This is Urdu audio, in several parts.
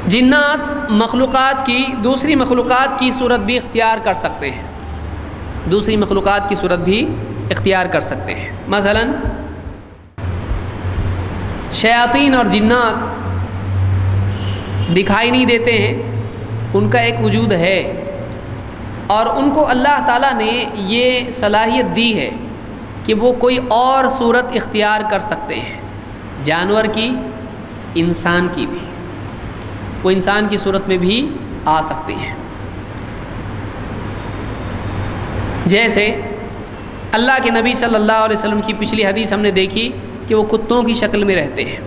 جنات مخلوقات کی دوسری مخلوقات کی صورت بھی اختیار کر سکتے ہیں، دوسری مخلوقات کی صورت بھی اختیار کر سکتے ہیں۔ مثلا شیاطین اور جنات دکھائی نہیں دیتے ہیں، ان کا ایک وجود ہے، اور ان کو اللہ تعالیٰ نے یہ صلاحیت دی ہے کہ وہ کوئی اور صورت اختیار کر سکتے ہیں، جانور کی، انسان کی بھی، وہ انسان کی صورت میں بھی آ سکتے ہیں۔ جیسے اللہ کے نبی صلی اللہ علیہ وسلم کی پچھلی حدیث ہم نے دیکھی کہ وہ کتوں کی شکل میں رہتے ہیں،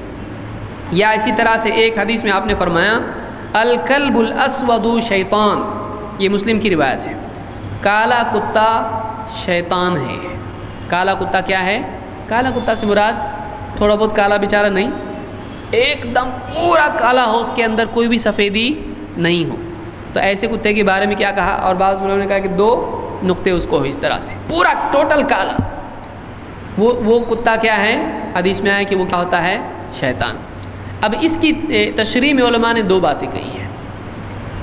یا اسی طرح سے ایک حدیث میں آپ نے فرمایا الکلب الاسود شیطان، یہ مسلم کی روایت ہے، کالا کتا شیطان ہے۔ کالا کتا کیا ہے؟ کالا کتا سے مراد تھوڑا بہت کالا بیچارہ نہیں، ایک دم پورا کالا ہو، اس کے اندر کوئی بھی سفیدی نہیں ہو، تو ایسے کتے کے بارے میں کیا کہا؟ اور بعض لوگوں نے کہا کہ 2 نقطے اس کو ہو، اس طرح سے پورا ٹوٹل کالا، وہ کتا کیا ہے؟ حدیث میں آیا کہ وہ کیا ہوتا ہے؟ شیطان۔ اب اس کی تشریح میں علماء نے 2 باتیں کہی ہیں۔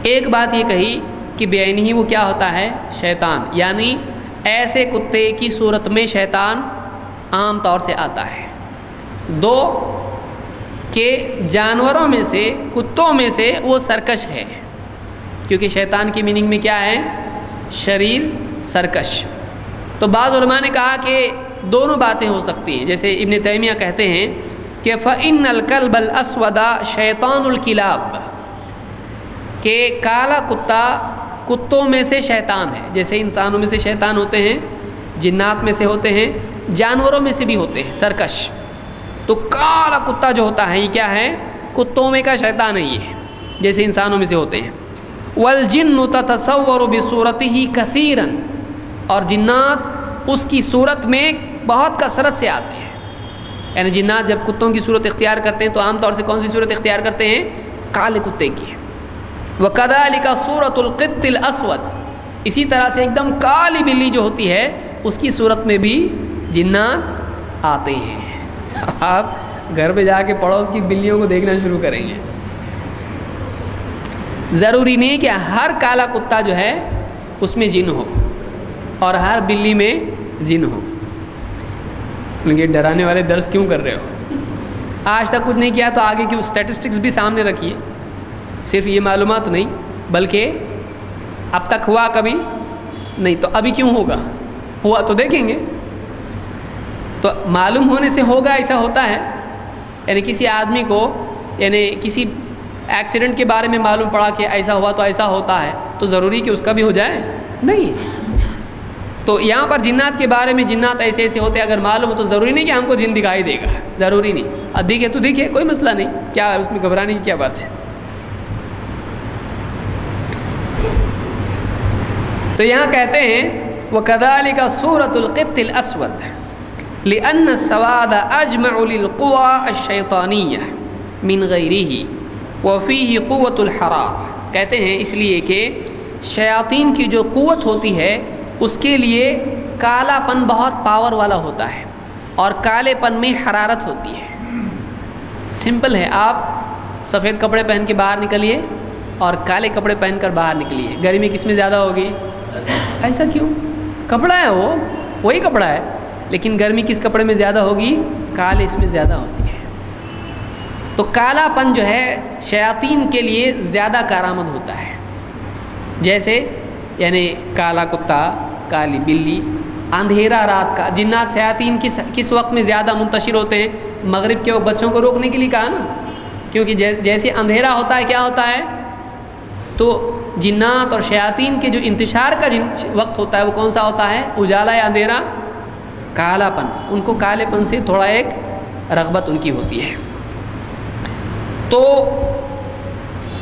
ایک بات یہ کہی کہ بعینہ وہ کیا ہوتا ہے؟ شیطان، یعنی ایسے کتے کی صورت میں شیطان عام طور سے آتا ہے۔ 2 کہ جانوروں میں سے، کتوں میں سے وہ سرکش ہے، کیونکہ شیطان کی میننگ میں کیا ہے؟ شریر، سرکش۔ تو بعض علماء نے کہا کہ دونوں باتیں ہو سکتی ہیں، جیسے ابن تیمیہ کہتے ہیں کہ فَإِنَّ الْكَلْبَ الْأَسْوَدَ شَيْطَانُ الْكِلَابِ، کہ کالا کتا کتوں میں سے شیطان ہے، جیسے انسانوں میں سے شیطان ہوتے ہیں، جنات میں سے ہوتے ہیں، جانوروں میں سے بھی ہوتے ہیں سرکش، تو کالا کتا جو ہوتا ہے یہ کیا ہے؟ کتوں میں کا شیطان ہے، یہ جیسے انسانوں میں سے ہوتے ہیں۔ وَالْجِنُّ تَتَصَوَّرُ بِصُورَتِهِ كَثِيرًا، اور جنات اس کی صورت میں بہت کثرت سے آتے ہیں، یعنی جنات جب کتوں کی صورت اختیار کرتے ہیں تو عام طور سے کون سی صورت اختیار کرتے ہیں؟ کالے کتے کی۔ وَكَذَلِكَ صُورَةُ الْقِطِّ الْأَسْوَدِ، اسی طرح سے ایک دم کالی بلی جو ہوتی ہے اس کی صورت میں بھی جنات آتے ہیں۔ آپ گھر پہ جا کے پڑوس کی بلیوں کو دیکھنا شروع کریں گے، ضروری نہیں کہ ہر کالا کتا جو ہے اس میں جن ہو اور ہر بلی میں جن ہو۔ یہ ڈرانے والے درس کیوں کر رہے ہو؟ آج تک کچھ نہیں کیا تو آگے کی اسٹیٹسٹکس بھی سامنے رکھیے، صرف یہ معلومات نہیں بلکہ اب تک ہوا کبھی نہیں تو ابھی کیوں ہوگا؟ ہوا تو دیکھیں گے، تو معلوم ہونے سے ہوگا، ایسا ہوتا ہے۔ یعنی کسی آدمی کو، یعنی کسی ایکسیڈنٹ کے بارے میں معلوم پڑا کہ ایسا ہوا تو ایسا ہوتا ہے، تو ضروری کہ اس کا بھی ہو جائے؟ نہیں۔ تو یہاں پر جنات کے بارے میں جنات ایسے ایسے ہوتے اگر معلوم ہو تو ضروری نہیں کہ ہم کو جن دکھائی دے گا، ضروری نہیں، اور دکھے تو دکھے، کوئی مسئلہ نہیں، کیا اس میں گھبرانے کی کیا بات ہے؟ تو یہاں کہتے ہیں وَكَذَلِكَ صُورَةُ الْقِطِّ الْأَسْوَدِ لِأَنَّ السَّوَادَ أَجْمَعُ لِلْقُوَى الشَّيْطَانِيَّةِ مِنْ غَيْرِهِ وَفِيهِ قُوَّةُ الْحَرَارَةِ، کہتے ہیں اس لیے کہ شیاطین کی جو قوت ہوتی ہے اس کے لیے کالا پن بہت پاور والا ہوتا ہے، اور کالے پن میں حرارت ہوتی ہے۔ سمپل ہے، آپ سفید کپڑے پہن کے باہر نکلیے اور کالے کپڑے پہن کر باہر نکلیے، گرمی کس میں زیادہ ہوگی؟ ایسا کیوں؟ کپڑا ہے، وہی کپڑا ہے، لیکن گرمی کس کپڑے میں زیادہ ہوگی؟ کالے اس میں زیادہ ہوتی ہے۔ تو کالا پن جو ہے شیاطین کے لیے زیادہ کارآمد ہوتا ہے، جیسے یعنی کالا کتا، کالی بلی، اندھیرا رات کا۔ جنات شیاطین کس وقت میں زیادہ منتشر ہوتے ہیں؟ مغرب کے وقت، بچوں کو روکنے کے لیے کہا نا، کیونکہ جیسے اندھیرا ہوتا ہے کیا ہوتا ہے؟ تو جنات اور شیاطین کے جو انتشار کا وقت ہوتا ہے وہ کون سا ہوتا ہے؟ اجالا یا اندھیرا؟ کالا پن۔ ان کو کالے پن سے تھوڑا ایک رغبت ان کی ہوتی ہے۔ تو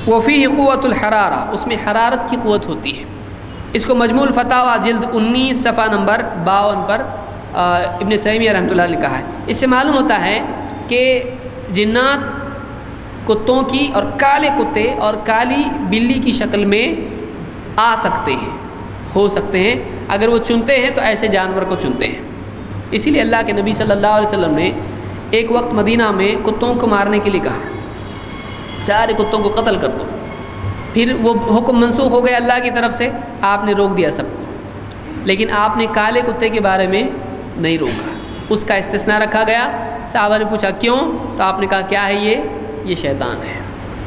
وفیہ قوت الحرارہ، اس میں حرارت کی قوت ہوتی ہے۔ اس کو مجموع الفتاوی جلد 19 صفحہ نمبر 52 پر ابن تیمیہ رحمۃ اللہ نے کہا ہے۔ اس سے معلوم ہوتا ہے کہ جنات کتوں کی اور کالے کتے اور کالی بلی کی شکل میں آ سکتے ہیں، ہو سکتے ہیں، اگر وہ چنتے ہیں تو ایسے جانور کو چنتے ہیں۔ اسی لیے اللہ کے نبی صلی اللہ علیہ وسلم نے ایک وقت مدینہ میں کتوں کو مارنے کے لیے کہا، سارے کتوں کو قتل کر دو۔ پھر وہ حکم منسوخ ہو گیا اللہ کی طرف سے، آپ نے روک دیا سب کو، لیکن آپ نے کالے کتے کے بارے میں نہیں روکا، اس کا استثناء رکھا گیا۔ صحابہ نے پوچھا کیوں؟ تو آپ نے کہا کیا ہے یہ شیطان ہے۔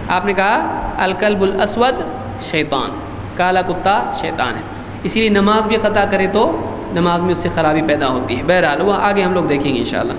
آپ نے کہا الکلب الاسود شیطان، کالا کتا شیطان ہے۔ اسی لیے نماز بھی قطع کرے تو نماز میں اس سے خرابی پیدا ہوتی ہے۔ بہرحال وہ آگے ہم لوگ دیکھیں گے انشاءاللہ۔